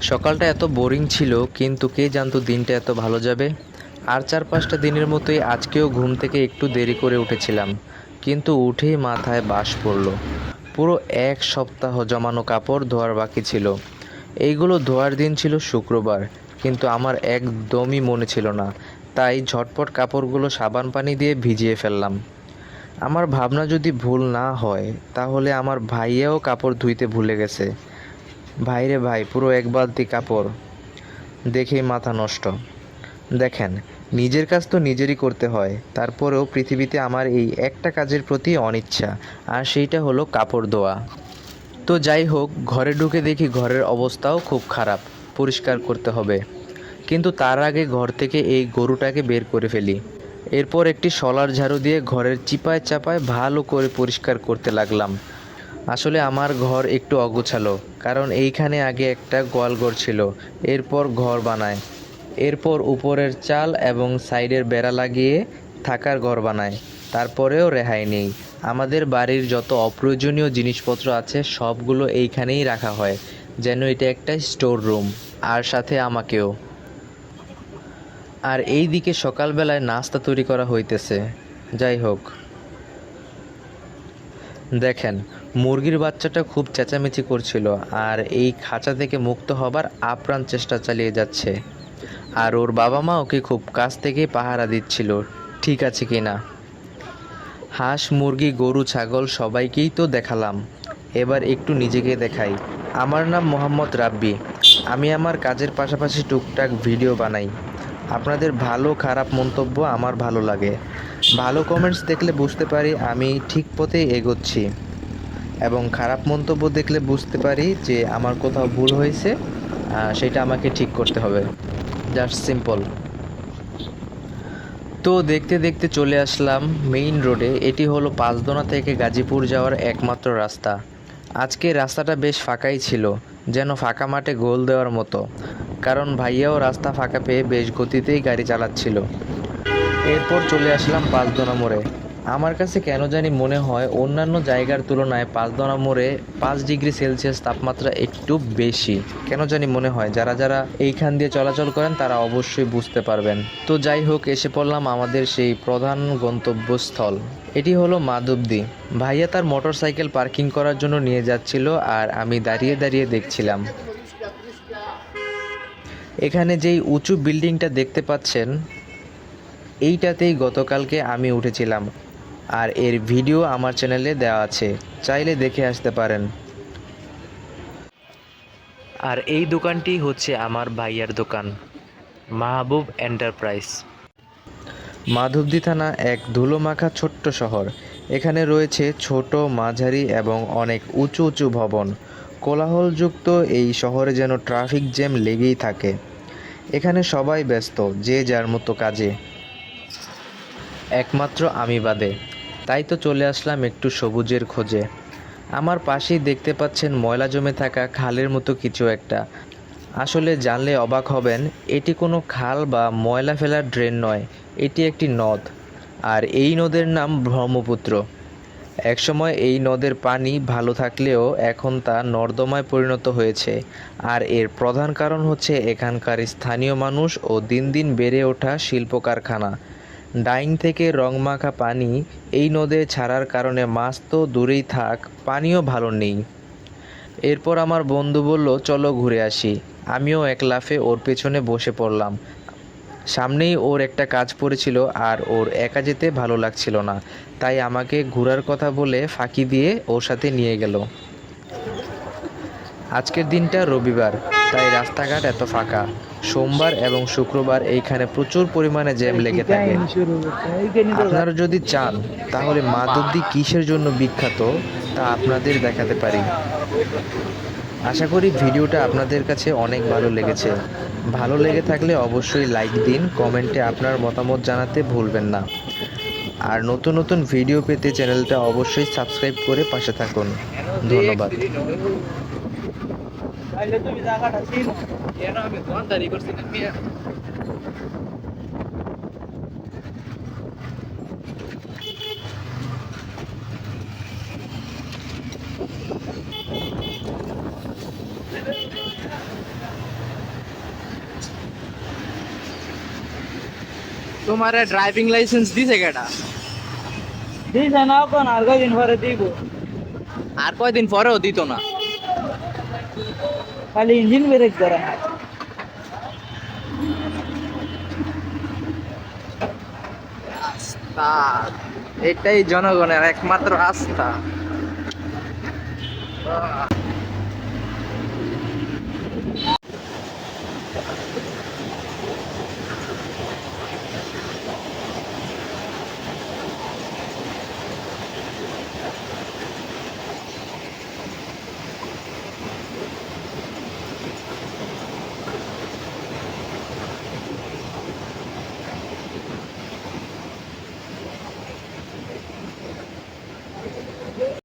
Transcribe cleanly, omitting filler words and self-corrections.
সকালটা এত বোরিং ছিল, কিন্তু কে জানতো দিনটা এত ভালো যাবে। আর 4-5টা দিনের মতোই আজকেও ঘুম থেকে একটু দেরি করে উঠেছিলাম, কিন্তু উঠেই মাথায় বাজ পড়ল। পুরো এক সপ্তাহ জমানো কাপড় ধোয়ার বাকি ছিল। এইগুলো ধোয়ার দিন ছিল শুক্রবার, কিন্তু আমার একদমই মনে ছিল না। তাই ঝটপট কাপড়গুলো সাবান পানি দিয়ে ভিজিয়ে ফেললাম। আমার ভাবনা যদি ভুল না হয়, তাহলে আমার ভাইয়াও কাপড় ধুইতে ভুলে গেছে। ভাইরে ভাই, পুরো এক বালতি কাপড় দেখেই মাথা নষ্ট। দেখেন, নিজের কাজ তো নিজেরই করতে হয়, তারপরেও পৃথিবীতে আমার এই একটা কাজের প্রতি অনিচ্ছা, আর সেইটা হলো কাপড় ধোয়া। তো যাই হোক, ঘরে ঢুকে দেখি ঘরের অবস্থাও খুব খারাপ, পরিষ্কার করতে হবে। কিন্তু তার আগে ঘর থেকে এই গরুটাকে বের করে ফেলি। এরপর একটি শলার ঝাড়ু দিয়ে ঘরের চিপায় চাপায় ভালো করে পরিষ্কার করতে লাগলাম। আসলে আমার ঘর একটু অগোছালো, কারণ এইখানে আগে একটা গোয়ালঘর ছিল, এরপর ঘর বানায়, এরপর উপরের চাল এবং সাইডের বেড়া লাগিয়ে থাকার ঘর বানায়। তারপরেও রেহাই নেই। আমাদের বাড়ির যত অপ্রয়োজনীয় জিনিসপত্র আছে সবগুলো এইখানেই রাখা হয়, যেন এটা একটা স্টোর রুম, আর সাথে আমাকেও। আর এই দিকে সকালবেলায় নাস্তা তৈরি করা হইতেছে। যাই হোক, দেখেন, মুরগির বাচ্চাটা খুব চেঁচামেচি করছিল, আর এই খাঁচা থেকে মুক্ত হবার আপ্রাণ চেষ্টা চালিয়ে যাচ্ছে। আর ওর বাবা মা ওকে খুব কাছ থেকে পাহারা দিচ্ছিল, ঠিক আছে কি না। হাঁস, মুরগি, গরু, ছাগল সবাইকেই তো দেখালাম, এবার একটু নিজেকে দেখাই। আমার নাম মোহাম্মদ রাব্বি। আমি আমার কাজের পাশাপাশি টুকটাক ভিডিও বানাই। আপনাদের ভালো খারাপ মন্তব্য আমার ভালো লাগে। ভালো কমেন্টস দেখলে বুঝতে পারি আমি ঠিক পথেই এগোচ্ছি, এবং খারাপ মন্তব্য দেখলে বুঝতে পারি যে আমার কোথাও ভুল হয়েছে, সেটা আমাকে ঠিক করতে হবে। Just simple. তো দেখতে দেখতে চলে আসলাম মেইন রোডে। এটি হলো পাঁচদোনা থেকে গাজীপুর যাওয়ার একমাত্র রাস্তা। আজকে রাস্তাটা বেশ ফাঁকাই ছিল, যেন ফাঁকা মাঠে গোল দেওয়ার মতো, কারণ ভাইয়াও রাস্তা ফাঁকা পেয়ে বেশ গতিতেই গাড়ি চালাচ্ছিল। এরপর চলে আসলাম পাঁচদোনা মোড়ে। আমার কাছে কেন জানি মনে হয় অন্যান্য জায়গার তুলনায় পাঁচদোনা মোড়ে 5 ডিগ্রি সেলসিয়াস তাপমাত্রা একটু বেশি। কেন জানি মনে হয়, যারা যারা এইখান দিয়ে চলাচল করেন তারা অবশ্যই বুঝতে পারবেন। তো যাই হোক, এসে পড়লাম আমাদের সেই প্রধান গন্তব্যস্থল। এটি হলো মাধবদী। ভাইয়া তার মোটর সাইকেল পার্কিং করার জন্য নিয়ে যাচ্ছিল, আর আমি দাঁড়িয়ে দাঁড়িয়ে দেখছিলাম। এখানে যেই উঁচু বিল্ডিংটা দেখতে পাচ্ছেন, এইটাতেই গতকালকে আমি উঠেছিলাম, আর এর ভিডিও আমার চ্যানেলে দেওয়া আছে, চাইলে দেখে আসতে পারেন। আর এই দোকানটি হচ্ছে আমার ভাইয়ার দোকান, মাহবুব এন্টারপ্রাইজ। মাধবদী থানা এক ধুলোমাখা ছোট্ট শহর। এখানে রয়েছে ছোট, মাঝারি এবং অনেক উঁচু উঁচু ভবন। কোলাহলযুক্ত এই শহরে যেন ট্রাফিক জ্যাম লেগেই থাকে। এখানে সবাই ব্যস্ত, যে যার মতো কাজে, একমাত্র আমি বাদে। তাই তো চলে আসলাম একটু সবুজের খোঁজে। আমার পাশেই দেখতে পাচ্ছেন ময়লা জমে থাকা খালের মতো কিছু একটা। আসলে জানলে অবাক হবেন, এটি কোনো খাল বা ময়লা ফেলার ড্রেন নয়, এটি একটি নদ। আর এই নদের নাম ব্রহ্মপুত্র। একসময় এই নদের পানি ভালো থাকলেও এখন তা নর্দমায় পরিণত হয়েছে। আর এর প্রধান কারণ হচ্ছে এখানকার স্থানীয় মানুষ ও দিন দিন বেড়ে ওঠা শিল্প কারখানা। ডাইং থেকে রংমাখা পানি এই নদে ছাড়ার কারণে মাছ তো দূরেই থাক, পানিও ভালো নেই। এরপর আমার বন্ধু বলল, চলো ঘুরে আসি। আমিও এক লাফে ওর পেছনে বসে পড়লাম। সামনেই ওর একটা কাজ পড়েছিল, আর ওর একা যেতে ভালো লাগছিল না, তাই আমাকে ঘোরার কথা বলে ফাঁকি দিয়ে ওর সাথে নিয়ে গেল। আজকের দিনটা রবিবার, তাই রাস্তাঘাট এত ফাঁকা। সোমবার এবং শুক্রবার এইখানে প্রচুর পরিমাণে জ্যাম লেগে থাকে। আপনারা যদি চান তাহলে মাধবদী কিসের জন্য বিখ্যাত তা আপনাদের দেখাতে পারি। আশা করি ভিডিওটা আপনাদের কাছে অনেক ভালো লেগেছে। ভালো লেগে থাকলে অবশ্যই লাইক দিন, কমেন্টে আপনার মতামত জানাতে ভুলবেন না। আর নতুন নতুন ভিডিও পেতে চ্যানেলটা অবশ্যই সাবস্ক্রাইব করে পাশে থাকুন। ধন্যবাদ। তোমার ড্রাইভিং লাইসেন্স দিছে কেটা? দিছে না কোন আর কয়দিন পরে দিব। আর কয়দিন পরেও দিত না? খালি ইঞ্জিন ব্রেক করে না। আস্থা, এটাই জনগণের একমাত্র আস্থা।